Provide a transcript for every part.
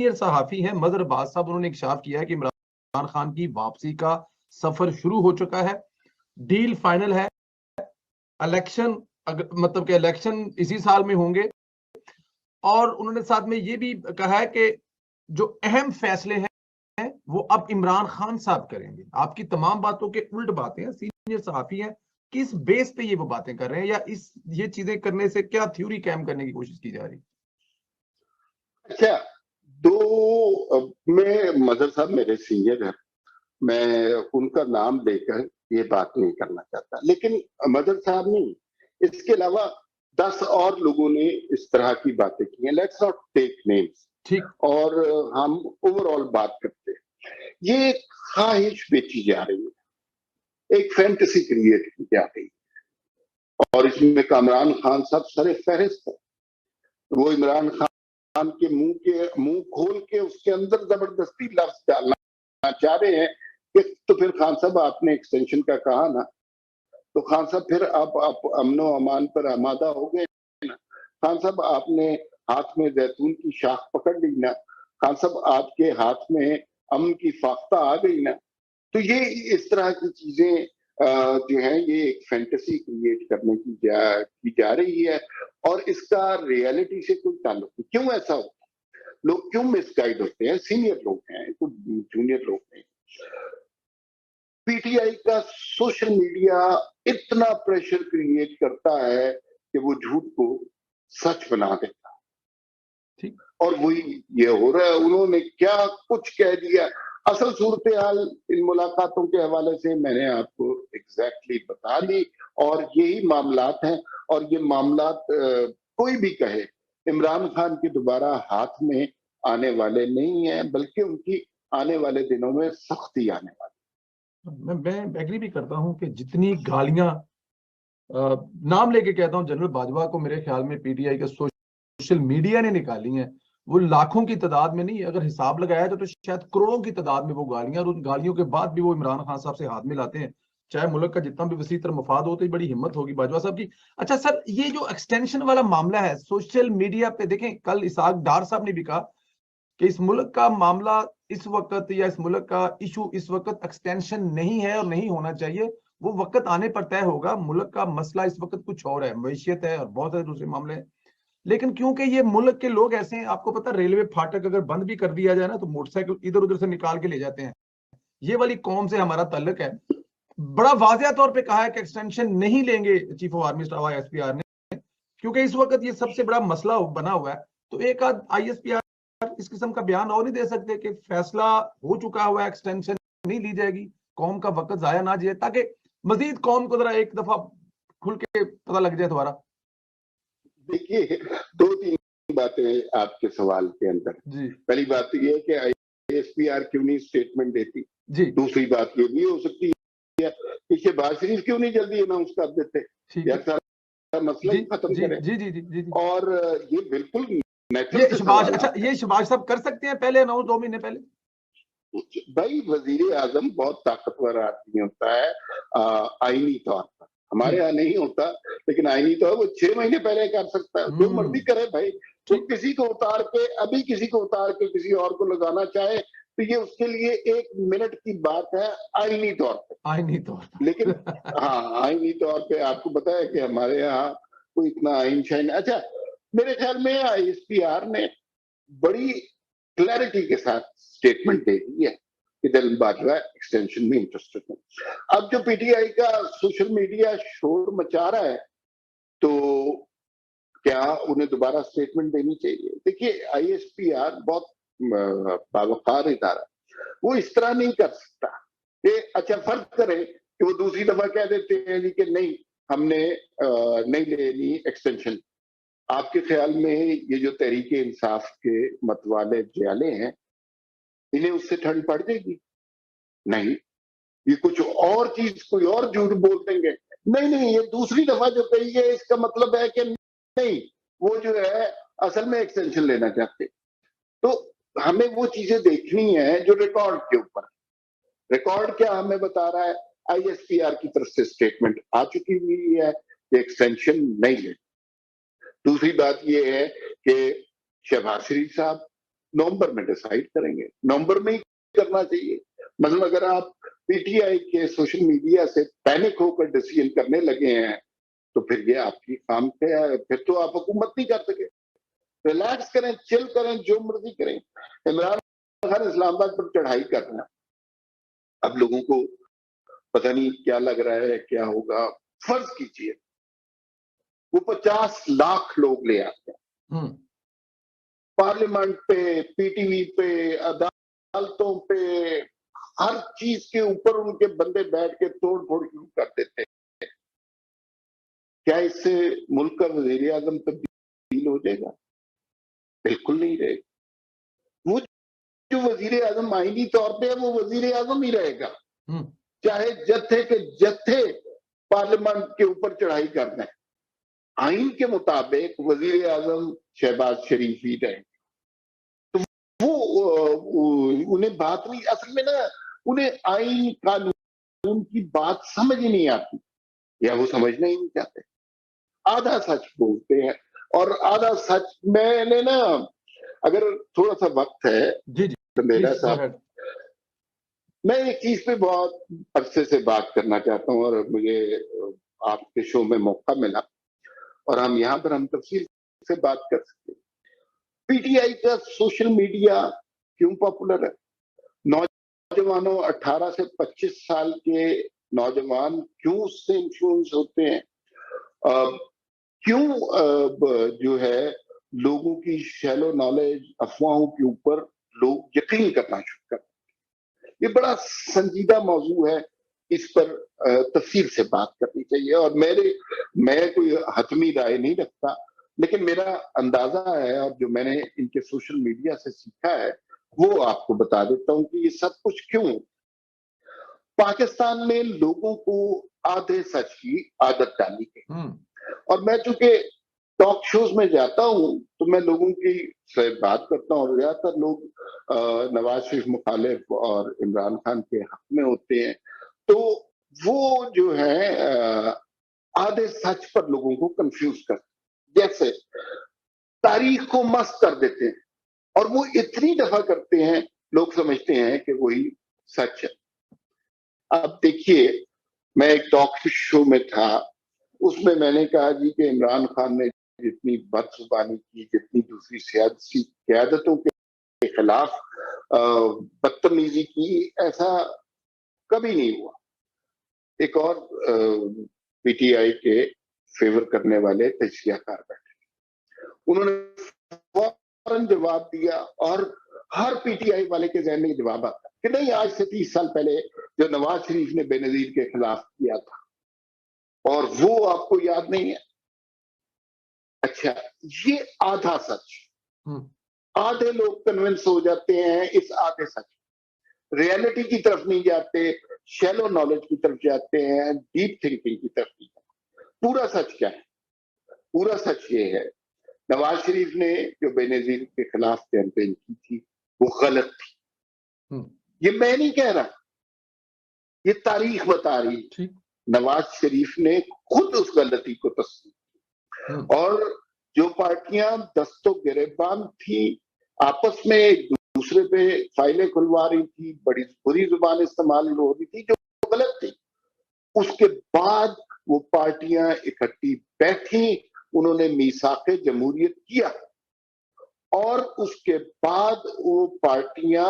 Senior صحافی ہیں مظہر عباس صاحب، انہوں نے انکشاف کیا ہے کہ عمران خان کی واپسی کا سفر شروع ہو چکا ہے، ڈیل فائنل ہے، الیکشن مطلب کہ الیکشن اسی سال میں ہوں گے، اور انہوں نے ساتھ میں یہ بھی کہا ہے کہ جو اہم فیصلے ہیں وہ اب عمران خان صاحب کریں گے۔ آپ کی تمام باتوں کے الٹ باتیں ہیں، سینئر صحافی ہیں، کس بیس پہ یہ وہ باتیں کر رہے ہیں، یا یہ چیزیں کرنے سے کیا تھیوری قائم کرنے کی کوشش کی جا رہی؟ اچھا، میں مظہر صاحب میرے سینئر ہیں، میں ان کا نام لے کر یہ بات نہیں کرنا چاہتا، لیکن مظہر صاحب نہیں، اس کے علاوہ 10 اور لوگوں نے اس طرح کی باتیں کی ہیں۔ لیٹس ناٹ ٹیک نیمز، ٹھیک، اور ہم اوور آل بات کرتے ہیں۔ یہ ایک خواہش بیچی جا رہی ہے، ایک فینٹیسی کریٹ کی جا رہی ہے، اور اس میں عمران خان صاحب سر فہرست ہے۔ وہ عمران خان کے منہ کھول کے اس کے اندر زبردستی لفظ ڈالنا چاہ رہے ہیں کہ تو پھر خان صاحب آپ نے ایکسٹینشن کا کہا نا، تو خان صاحب پھر آپ امن و امان پر آمادہ ہو گئے نا، خان صاحب آپ نے ہاتھ میں زیتون کی شاخ پکڑ لی نا، خان صاحب آپ کے ہاتھ میں امن کی فاختہ آ گئی نا۔ تو یہ اس طرح کی چیزیں جو ہیں یہ ایک فینٹیسی کریٹ کرنے کی جا رہی ہے، اور اس کا ریئلٹی سے کوئی تعلق نہیں۔ کیوں ایسا ہوتا ہے؟ لوگ کیوں مس گائیڈ ہوتے ہیں؟ سینئر لوگ ہیں، کوئی جونیئر لوگ نہیں۔ پی ٹی آئی کا سوشل میڈیا اتنا پریشر کریٹ کرتا ہے کہ وہ جھوٹ کو سچ بنا دیتا ہے، اور وہی یہ ہو رہا ہے۔ انہوں نے کیا کچھ کہہ دیا، اصل صورتحال ان ملاقاتوں کے حوالے سے میں نے آپ کو ایگزیکٹلی بتا دی، اور یہی معاملات ہیں، اور یہ معاملات کوئی بھی کہے عمران خان کے دوبارہ ہاتھ میں آنے والے نہیں ہیں، بلکہ ان کی آنے والے دنوں میں سختی آنے والی۔ میں ایگری بھی کرتا ہوں کہ جتنی گالیاں نام لے کے کہتا ہوں جنرل باجوہ کو، میرے خیال میں پی ٹی آئی کے سوشل میڈیا نے نکالی ہیں، وہ لاکھوں کی تعداد میں نہیں، اگر حساب لگایا تو شاید کروڑوں کی تعداد میں وہ گالیاں، اور ان گالیوں کے بعد بھی وہ عمران خان صاحب سے ہاتھ ملاتے ہیں، چاہے ملک کا جتنا بھی وسیع تر مفاد ہو، تو بڑی ہمت ہوگی باجوہ صاحب کی۔ اچھا سر، یہ جو ایکسٹینشن والا معاملہ ہے سوشل میڈیا پہ، دیکھیں کل اسحاق ڈار صاحب نے بھی کہا کہ اس ملک کا معاملہ اس وقت، یا اس ملک کا ایشو اس وقت ایکسٹینشن نہیں ہے اور نہیں ہونا چاہیے، وہ وقت آنے پر طے ہوگا۔ ملک کا مسئلہ اس وقت کچھ اور ہے، معیشت ہے اور بہت سارے دوسرے معاملے ہیں، لیکن کیونکہ یہ ملک کے لوگ ایسے ہیں، آپ کو پتہ ریلوے پھاٹک اگر بند بھی کر دیا جائے نا تو موٹر سائیکل ادھر ادھر سے نکال کے لے جاتے ہیں۔ یہ والی قوم سے ہمارا تعلق ہے۔ بڑا واضح طور پہ کہا ہے کہ ایکسٹینشن نہیں لیں گے chief of army staff S P R نے، کیونکہ اس وقت یہ سب سے بڑا مسئلہ بنا ہوا ہے۔ تو ایک آدھ آئی ایس پی آر اس قسم کا بیان اور نہیں دے سکتے کہ فیصلہ ہو چکا ہوا ہے، ایکسٹینشن نہیں لی جائے گی، قوم کا وقت ضائع نہ جائے، تاکہ مزید قوم کو ذرا ایک دفعہ کھل کے پتہ لگ جائے دوبارہ۔ دیکھیے، 2-3 باتیں آپ کے سوال کے اندر۔ جی، پہلی پہلی بات یہ ہے کہ آئی ایس پی آر کیوں نہیں اسٹیٹمنٹ دیتی؟ جی دوسری بات یہ بھی ہو سکتی ہے کہ شہباز شریف کیوں نہیں جلدی اناؤنس کر دیتے، ٹھیک یا ہے، سارا مسئلہ ہی ختم جی کریں؟ جی جی جی جی جی اور یہ بالکل یہ نیچرل شباش، اچھا سوالات ہیں۔ یہ شباش صاحب کر سکتے ہیں پہلے اناؤنس 2 مہینے پہلے؟ بھائی وزیر اعظم بہت طاقتور آدمی ہوتا ہے آئینی طور پر، ہمارے یہاں نہیں ہوتا، لیکن آئینی طور وہ 6 مہینے پہلے کر سکتا ہے، جو مرضی کرے بھائی۔ وہ کسی کو اتار کے، ابھی کسی کو اتار کے کسی اور کو لگانا چاہے تو یہ اس کے لیے 1 منٹ کی بات ہے آئینی طور پہ، آئینی طور پر لیکن ہاں آئینی طور پہ آپ کو پتا ہے کہ ہمارے یہاں کوئی اتنا آئین شائن۔ اچھا، میرے خیال میں آئی ایس پی آر نے بڑی کلیئرٹی کے ساتھ اسٹیٹمنٹ دے دی ہے کہ دل باجوہ ایکسٹینشن میں انٹرسٹڈ ہے۔ اب جو پی ٹی آئی کا سوشل میڈیا شور مچا رہا ہے، تو کیا انہیں دوبارہ اسٹیٹمنٹ دینی چاہیے؟ دیکھیے، آئی ایس پی آر بہت باوقار ادارہ، وہ اس طرح نہیں کر سکتا کہ اچھا فرض کریں کہ وہ دوسری دفعہ کہہ دیتے ہیں جی کہ نہیں ہم نے نہیں لینی ایکسٹینشن۔ آپ کے خیال میں یہ جو تحریک انصاف کے متوالے جیالے ہیں، انہیں اس سے ٹھنڈ پڑ جائے گی؟ نہیں، یہ کچھ اور چیز، کوئی اور جھوٹ بول دیں گے۔ نہیں، یہ دوسری دفعہ جو کہی ہے اس کا مطلب ہے کہ نہیں، وہ جو ہے اصل میں ایکسٹینشن لینا چاہتے۔ تو ہمیں وہ چیزیں دیکھنی ہیں جو ریکارڈ کے اوپر۔ ریکارڈ کیا ہمیں بتا رہا ہے؟ آئی ایس پی آر کی طرف سے اسٹیٹمنٹ آ چکی ہوئی ہے کہ ایکسٹینشن نہیں لے۔ دوسری بات یہ ہے کہ شہباز شریف صاحب नवंबर में डिसाइड करेंगे, नवंबर में ही करना चाहिए। मतलब अगर आप पीटीआई के सोशल मीडिया से पैनिक होकर डिसीजन करने लगे हैं तो फिर ये आपकी काम क्या है, फिर तो आप हुकूमत नहीं कर सके। रिलैक्स करें, चिल करें, जो मर्जी करें। इमरान खान इस्लामाबाद पर चढ़ाई कर रहे हैं, अब लोगों को पता नहीं क्या लग रहा है, क्या होगा। फर्ज कीजिए वो 50 लाख लोग ले आते हैं पार्लियामेंट पे, पीटीवी पे, अदालतों पे, हर चीज के ऊपर उनके बंदे बैठ के तोड़ फोड़ शुरू कर देते हैं। क्या इससे मुल्क का वजीर आजम तब्दील हो जाएगा? बिल्कुल नहीं रहेगा। वो जो वजीर आजम आईनी तौर पे है वो वजीर आजम ही रहेगा, चाहे जत्थे के जत्थे पार्लियामेंट के ऊपर चढ़ाई कर दें। आइन के मुताबिक वजीर आजम शहबाज शरीफ ही रहेंगे। तो वो उन्हें बात नहीं, असल में ना उन्हें आइन कानून की बात समझ ही नहीं आती, या वो समझना ही नहीं चाहते। आधा सच बोलते हैं और आधा सच। मैंने ना, अगर थोड़ा सा वक्त है जी जी तो मेरा साहब, मैं एक चीज पे बहुत अरसे से बात करना चाहता हूँ और मुझे आपके शो में मौका मिला और हम तफसील से बात कर सकते हैं। पीटीआई का सोशल मीडिया क्यों पॉपुलर है? नौजवानों 18 से 25 साल के नौजवान क्यों उससे इन्फ्लुएंस होते हैं? क्यों जो है लोगों की शैलो नॉलेज, अफवाहों के ऊपर लोग यकीन करना शुरू करते हैं? ये बड़ा संजीदा मौजू है, इस पर तफसील से बात करनी चाहिए। और मैं कोई हतमी राय नहीं रखता, लेकिन मेरा अंदाजा है और जो मैंने इनके सोशल मीडिया से सीखा है वो आपको बता देता हूं कि ये सब कुछ क्यों। पाकिस्तान में लोगों को आधे सच की आदत डाली गई और मैं चूंकि टॉक शोज में जाता हूं तो मैं लोगों की से बात करता हूँ और ज्यादातर लोग नवाज शरीफ मुखालिफ और इमरान खान के हक में होते हैं। तो वो जो है आधे सच पर लोगों को कंफ्यूज कर, जैसे तारीख को मस्त कर देते हैं और वो इतनी दफा करते हैं लोग समझते हैं कि वही सच है। अब देखिए, मैं एक टॉक शो में था, उसमें मैंने कहा जी कि इमरान खान ने जितनी बदजुबानी की, जितनी दूसरी सियासी क़यादतों के खिलाफ बदतमीजी की, ऐसा कभी नहीं हुआ। एक और पीटीआई के फेवर करने वाले तजियाकार बैठे, उन्होंने फौरन जवाब दिया और हर पीटीआई वाले के जहन में जवाब आता कि नहीं, आज से 30 साल पहले जो नवाज शरीफ ने बेनजीर के खिलाफ किया था और वो आपको याद नहीं है। अच्छा, ये आधा सच। आधे लोग कन्विंस हो जाते हैं इस आधे सच, रियलिटी की तरफ नहीं जाते, शैलो नॉलेज की तरफ जाते हैं, डीप थिंकिंग की तरफ नहीं जाते। पूरा सच क्या है? पूरा सच ये है, नवाज शरीफ ने जो बेनजीर के खिलाफ कैंपेन की थी वो गलत थी। ये मैं नहीं कह रहा, ये तारीख बता रही है। नवाज शरीफ ने खुद उस गलती को तस्लीम की और जो पार्टियां दस्तों गिरेबान थी, आपस में एक दूसरे पे फाइलें खुलवा रही थी, बड़ी बुरी जुबान इस्तेमाल हो रही थी जो गलत थी, उसके बाद वो पार्टियां इकट्ठी बैठी, उन्होंने मीसाके जमहूरियत किया और उसके बाद वो पार्टियां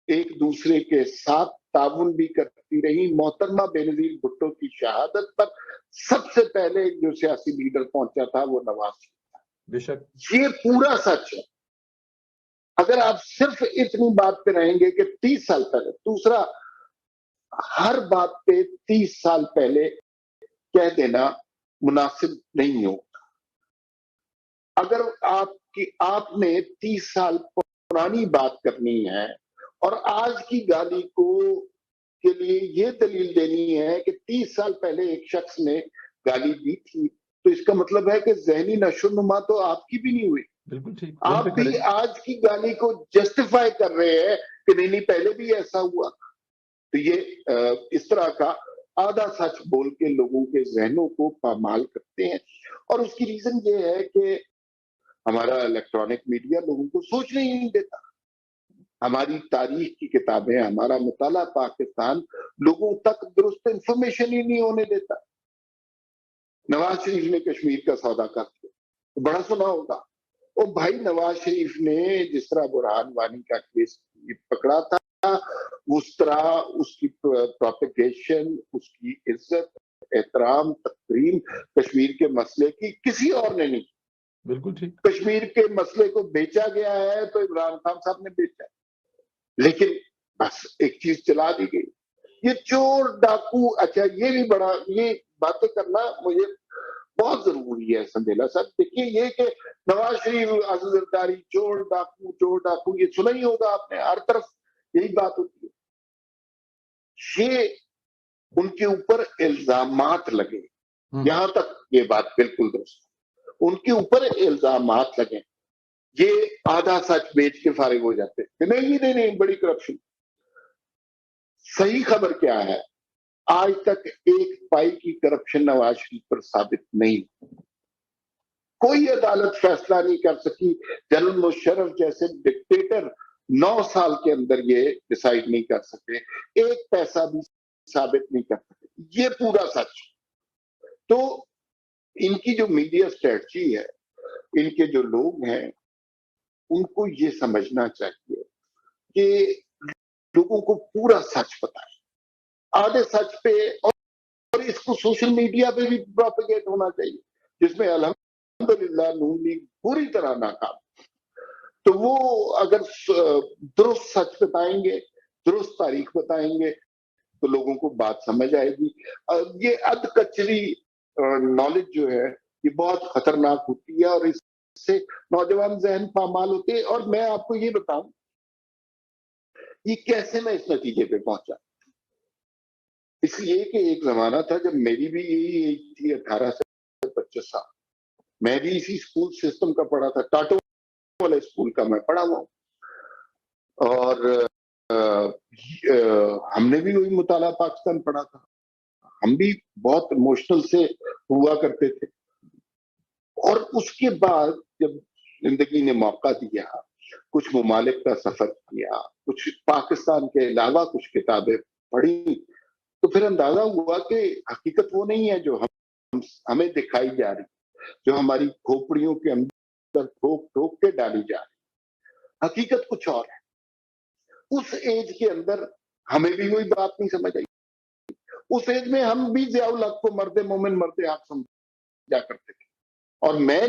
एक दूसरे के साथ ताउन भी करती रही। मोहतरमा बेनजीर भुट्टो की शहादत पर सबसे पहले जो सियासी लीडर पहुंचा था वो नवाज शरीफ था। बेशक ये पूरा सच है। अगर आप सिर्फ इतनी बात पे रहेंगे कि 30 साल पहले, दूसरा, हर बात पे 30 साल पहले कह देना मुनासिब नहीं होगा। अगर आपने 30 साल पुरानी बात करनी है और आज की गाली के लिए ये दलील देनी है कि 30 साल पहले एक शख्स ने गाली दी थी, तो इसका मतलब है कि जहनी नशोनुमा तो आपकी भी नहीं हुई। बिल्कुल ठीक। आप भी आज की गाली को जस्टिफाई कर रहे हैं कि नहीं पहले भी ऐसा हुआ। तो ये इस तरह का आधा सच बोल के लोगों के जहनों को पामाल करते हैं और उसकी रीजन ये है कि हमारा इलेक्ट्रॉनिक मीडिया लोगों को सोचने ही नहीं देता। हमारी तारीख की किताबें, हमारा मुताला पाकिस्तान लोगों तक दुरुस्त इंफॉर्मेशन ही नहीं होने देता। नवाज शरीफ ने कश्मीर का सौदा कर दिया, तो बड़ा सुना होगा। ओ भाई, नवाज शरीफ ने जिस तरह बुरहान वानी का केस पकड़ा था, उस तरह उसकी प्रोपेगेशन, उसकी इज्जत, एहतराम, तकरीम कश्मीर के मसले की किसी और ने नहीं। बिल्कुल ठीक। कश्मीर के मसले को बेचा गया है तो इमरान खान साहब ने बेचा, लेकिन बस एक चीज चला दी गई, ये चोर डाकू। अच्छा, ये भी बड़ा, ये बातें करना मुझे बहुत जरूरी है संदेला साहब। देखिए, ये कि नवाज शरीफ, आज़ाद जरदारी, चोर डाकू, ये सुना ही होगा आपने, हर तरफ यही बात होती है। ये उनके ऊपर इल्जामात लगे, यहां तक ये बात बिल्कुल दुरुस्त, उनके ऊपर इल्जामात लगे, ये आधा सच बेच के फारिग हो जाते कि नहीं, बड़ी करप्शन। सही खबर क्या है, आज तक एक पाई की करप्शन नवाज शरीफ पर साबित नहीं। कोई अदालत फैसला नहीं कर सकी। जनरल मुशर्रफ जैसे डिक्टेटर 9 साल के अंदर ये डिसाइड नहीं कर सके, एक पैसा भी साबित नहीं कर सके। ये पूरा सच। तो इनकी जो मीडिया स्ट्रेटजी है, इनके जो लोग हैं, उनको ये समझना चाहिए कि लोगों को पूरा सच पता है, आधे सच पे, और इसको सोशल मीडिया पे भी प्रोपेगेट होना चाहिए, जिसमें अल्हम्दुलिल्लाह नून लीग पूरी तरह नाकाम। तो वो अगर दुरुस्त सच बताएंगे, दुरुस्त तारीख बताएंगे, तो लोगों को बात समझ आएगी। ये अध कचरी नॉलेज जो है, ये बहुत खतरनाक होती है, और इससे नौजवान जहन पामाल होते हैं। और मैं आपको ये बताऊं, ये कैसे मैं इस नतीजे पे पहुंचा। इसलिए कि एक जमाना था जब मेरी भी यही एज थी, 18 से 25 साल, मैं भी इसी स्कूल सिस्टम का पढ़ा था, टाटो वाले स्कूल का मैं पढ़ा हुआ, और हमने भी वही मुताला पाकिस्तान पढ़ा था। हम भी बहुत इमोशनल से हुआ करते थे। और उसके बाद जब जिंदगी ने मौका दिया, कुछ ममालिक का सफर किया, कुछ पाकिस्तान के अलावा कुछ किताबें पढ़ी, तो फिर अंदाजा हुआ कि हकीकत वो नहीं है जो हमें दिखाई जा रही, जो हमारी खोपड़ियों के अंदर ठोक ठोक के डाली जा रही। हकीकत कुछ और है। उस एज के अंदर हमें भी वही बात नहीं समझ आई। उस एज में हम भी ज़ियाउल हक को मर्दे मोमिन, मर्दे हक समझा करते थे। और मैंने